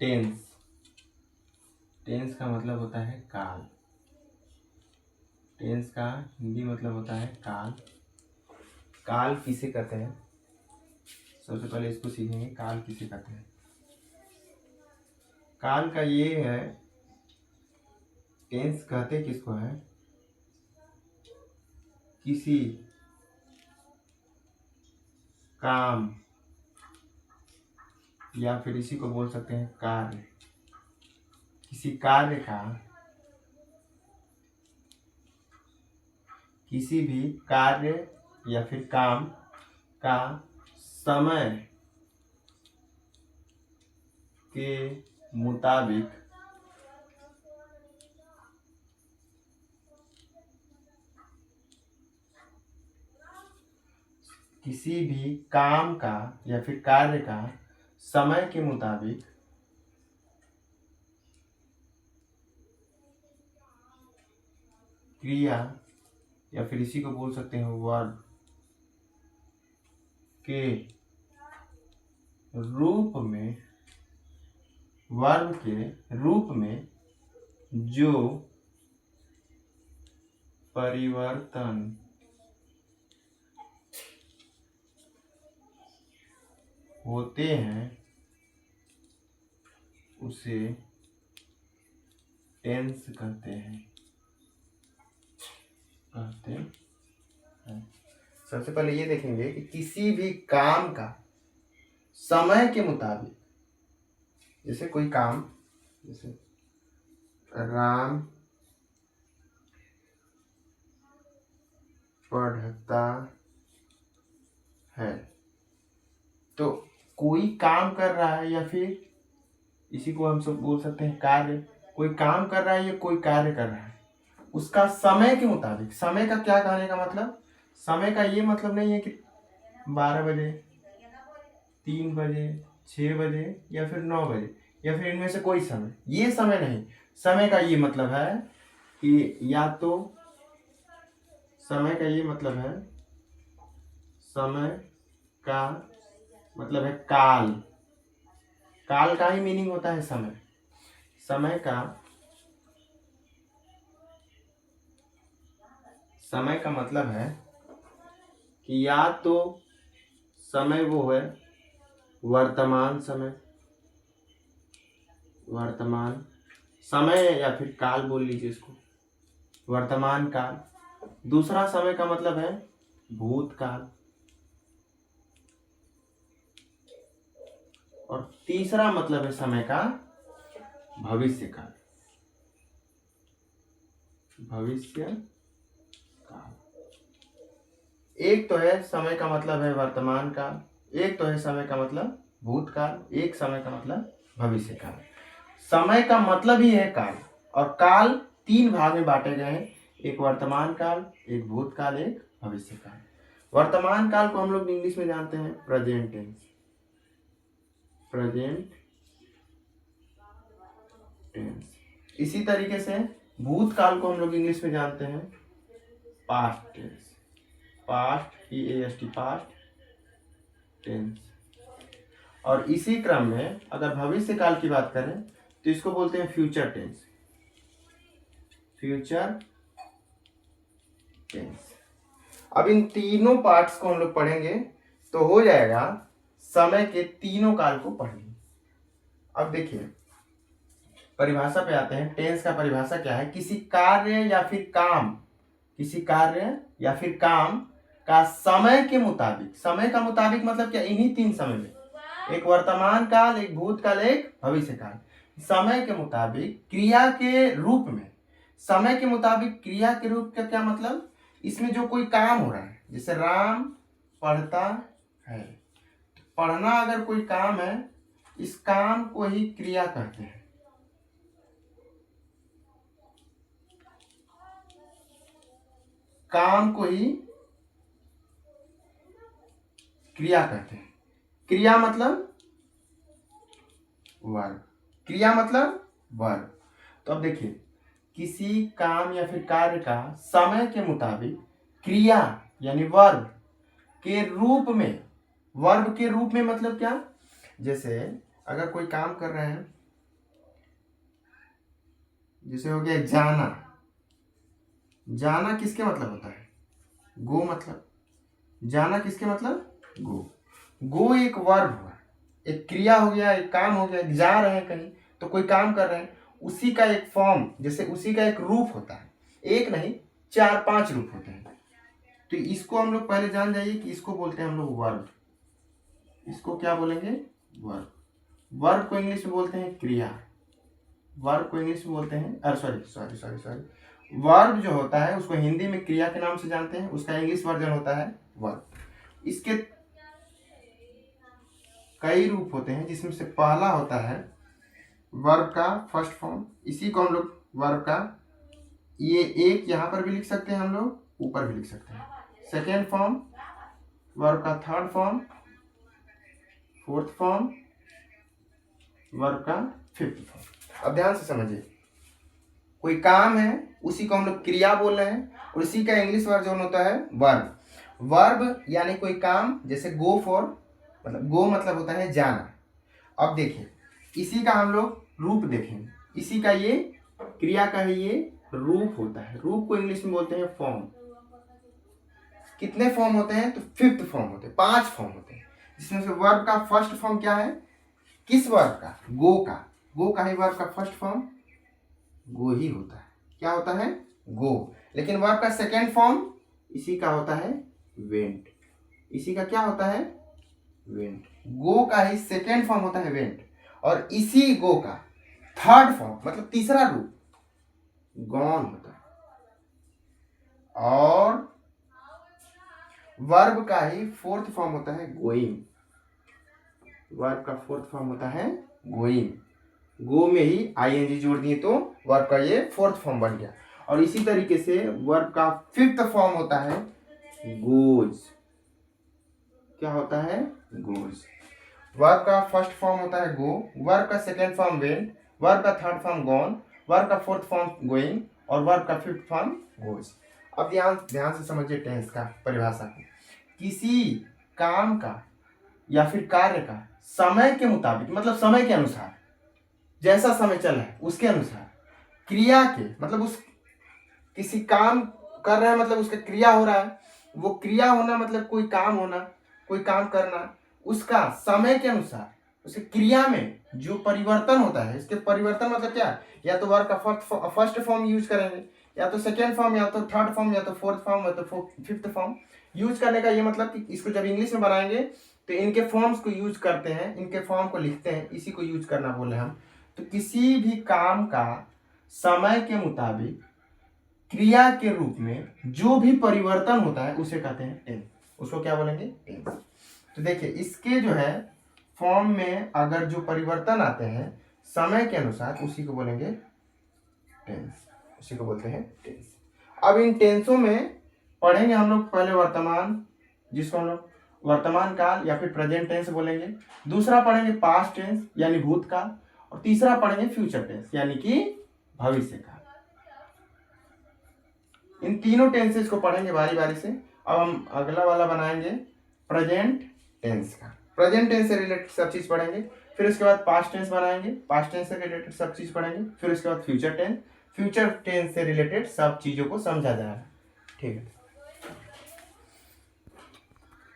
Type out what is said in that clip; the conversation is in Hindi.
टेंस। टेंस का मतलब होता है काल। टेंस का हिंदी मतलब होता है काल। काल किसे कहते हैं, सबसे पहले इसको सीखेंगे। काल किसे कहते हैं? काल का ये है, टेंस कहते किसको है? किसी काम या फिर इसी को बोल सकते हैं कार्य। किसी कार्य का, किसी भी कार्य या फिर काम का समय के मुताबिक किसी भी काम का या फिर कार्य का समय के मुताबिक क्रिया या फिर इसी को बोल सकते हैं वर्ब के रूप में, वर्ब के रूप में जो परिवर्तन होते हैं उसे टेंस कहते हैं। सबसे पहले ये देखेंगे कि किसी भी काम का समय के मुताबिक, जैसे कोई काम, जैसे राम पढ़ता है, तो कोई काम कर रहा है या फिर इसी को हम सब बोल सकते हैं कार्य। कोई काम कर रहा है या कोई कार्य कर रहा है, उसका समय के मुताबिक। समय का क्या कहने का मतलब, समय का ये मतलब नहीं है कि 12 बजे, 3 बजे, 6 बजे या फिर 9 बजे या फिर इनमें से कोई समय, ये समय नहीं। समय का ये मतलब है कि या तो, समय का ये मतलब है, समय का मतलब है काल। काल का ही मीनिंग होता है समय। समय का मतलब है कि या तो समय वो है वर्तमान समय, वर्तमान समय, या फिर काल बोल लीजिए इसको, वर्तमान काल। दूसरा समय का मतलब है भूतकाल, और तीसरा मतलब है समय का भविष्य काल। भविष्य काल। एक तो है समय का मतलब है वर्तमान काल, एक तो है समय का मतलब भूतकाल, एक समय का मतलब भविष्य काल। समय का मतलब ही है काल, और काल 3 भाग में बांटे गए हैं, एक वर्तमान काल, एक भूतकाल, एक भविष्य काल। वर्तमान काल को हम लोग इंग्लिश में जानते हैं प्रेजेंट टेंस। Present tense. इसी तरीके से भूतकाल को हम लोग इंग्लिश में जानते हैं past tense. Past, PAST, past tense. और इसी क्रम में अगर भविष्य काल की बात करें तो इसको बोलते हैं फ्यूचर टेंस। Future tense. अब इन तीनों पार्ट्स को हम लोग पढ़ेंगे तो हो जाएगा समय के तीनों काल को पढ़ेंगे। अब देखिए परिभाषा पे आते हैं। टेंस का परिभाषा क्या है? किसी कार्य या फिर काम, किसी कार्य या फिर काम का समय के मुताबिक। समय का मुताबिक मतलब क्या? इन्हीं 3 समय में, एक वर्तमान काल, एक भूतकाल, एक भविष्य काल। समय के मुताबिक क्रिया के रूप में। समय के मुताबिक क्रिया के रूप का क्या मतलब? इसमें जो कोई काम हो रहा है, जैसे राम पढ़ता है, पढ़ना अगर कोई काम है, इस काम को ही क्रिया कहते हैं। काम को ही क्रिया कहते हैं। क्रिया मतलब वर्ब, क्रिया मतलब वर्ब। तो अब देखिए किसी काम या फिर कार्य का समय के मुताबिक क्रिया यानी वर्ब के रूप में। वर्ब के रूप में मतलब क्या? जैसे अगर कोई काम कर रहे हैं जैसे हो गया जाना, जाना किसके मतलब होता है? गो मतलब। जाना किसके मतलब? गो। गो एक वर्ब हुआ, एक क्रिया हो गया, एक काम हो गया। जा रहे हैं कहीं तो कोई काम कर रहे हैं, उसी का एक फॉर्म, जैसे उसी का एक रूप होता है। एक नहीं, 4-5 रूप होते हैं। तो इसको हम लोग पहले जान जाइए कि इसको बोलते हैं हम लोग वर्ब। इसको क्या बोलेंगे? वर्ब। वर्ब को इंग्लिश में बोलते हैं क्रिया। वर्ब को इंग्लिश में बोलते हैं, अरे सॉरी, वर्ब जो होता है उसको हिंदी में क्रिया के नाम से जानते हैं, उसका इंग्लिश वर्जन होता है वर्ब। इसके कई रूप होते हैं, जिसमें से पहला होता है वर्ब का फर्स्ट फॉर्म। इसी को हम लोग वर्ब का, ये एक यहाँ पर भी लिख सकते हैं हम लोग, ऊपर भी लिख सकते हैं। सेकेंड फॉर्म वर्ब का, third form, fourth form, verb का फिफ्थ फॉर्म। अब ध्यान से समझिए, कोई काम है उसी को हम लोग क्रिया बोल रहे हैं, और इसी का इंग्लिश वर्जन होता है वर्ब। वर्ब यानी कोई काम, जैसे गो फॉर, मतलब गो मतलब होता है जाना। अब देखिए, इसी का हम लोग रूप देखेंगे। इसी का ये क्रिया का ही ये रूप होता है। रूप को इंग्लिश में बोलते हैं फॉर्म। कितने फॉर्म होते हैं? तो फिफ्थ फॉर्म होते हैं, 5 फॉर्म होते हैं। जिसमें से वर्ब का फर्स्ट फॉर्म क्या है? किस वर्ब का? गो का। गो का ही वर्ब का फर्स्ट फॉर्म गो ही होता है। क्या होता है? गो। लेकिन वर्ब का सेकेंड फॉर्म इसी का होता है वेंट। इसी का क्या होता है? वेंट। गो का ही सेकेंड फॉर्म होता है वेंट, और इसी गो का थर्ड फॉर्म मतलब तीसरा रूप गॉन होता है। और वर्ब का ही फोर्थ फॉर्म होता है गोइंग। वर्ब का फोर्थ फॉर्म होता है गोइंग। गो में ही आईएनजी जोड़ दिए तो वर्ब का ये फोर्थ फॉर्म बन गया। और इसी तरीके से वर्ब का फिफ्थ फॉर्म होता है गोज। क्या होता है? गोज। वर्ब का फर्स्ट फॉर्म होता है गो, वर्ब का सेकेंड फॉर्म वेंट, वर्ब का थर्ड फॉर्म गॉन, वर्ब का फोर्थ फॉर्म गोइंग, और वर्ब का फिफ्थ फॉर्म गोज। अब ध्यान से समझिए टेंस का परिभाषा को। किसी काम का या फिर कार्य का समय के मुताबिक, मतलब समय के अनुसार, जैसा समय चल रहा है उसके अनुसार, क्रिया के मतलब उस किसी काम कर रहे हैं मतलब उसका क्रिया हो रहा है, वो क्रिया होना मतलब कोई काम होना, कोई काम करना, उसका समय के अनुसार उसके क्रिया में जो परिवर्तन होता है। इसके परिवर्तन मतलब क्या? या तो वर्ब का फर्स्ट फॉर्म यूज करेंगे, या तो सेकेंड फॉर्म, या तो थर्ड फॉर्म, या तो फोर्थ फॉर्म, या तो फिफ्थ फॉर्म। यूज करने का ये मतलब कि इसको जब इंग्लिश में बनाएंगे तो इनके फॉर्म्स को यूज करते हैं, इनके फॉर्म को लिखते हैं, इसी को यूज करना बोले हम। तो किसी भी काम का समय के मुताबिक क्रिया के रूप में जो भी परिवर्तन होता है उसे कहते हैं टेंस। उसको क्या बोलेंगे? टेंस। तो देखिए, इसके जो है फॉर्म में अगर जो परिवर्तन आते हैं समय के अनुसार, उसी को बोलेंगे टेंस, उसी को बोलते हैं टेंस। अब इन टेंसों में पढ़ेंगे हम लोग पहले वर्तमान, जिसको हम लोग वर्तमान काल या फिर प्रेजेंट टेंस बोलेंगे। दूसरा पढ़ेंगे पास्ट टेंस यानी भूतकाल, और तीसरा पढ़ेंगे फ्यूचर टेंस यानी कि भविष्य काल। इन तीनों टेंसेस को पढ़ेंगे बारी बारी से। अब हम अगला वाला बनाएंगे प्रेजेंट टेंस का। प्रेजेंट टेंस से रिलेटेड सब चीज पढ़ेंगे, फिर उसके बाद पास्ट टेंस बनाएंगे, पास्ट टेंस से रिलेटेड सब चीज पढ़ेंगे, फिर उसके बाद फ्यूचर टेंस, फ्यूचर टेंस से रिलेटेड सब चीजों को समझा जाएगा। ठीक है।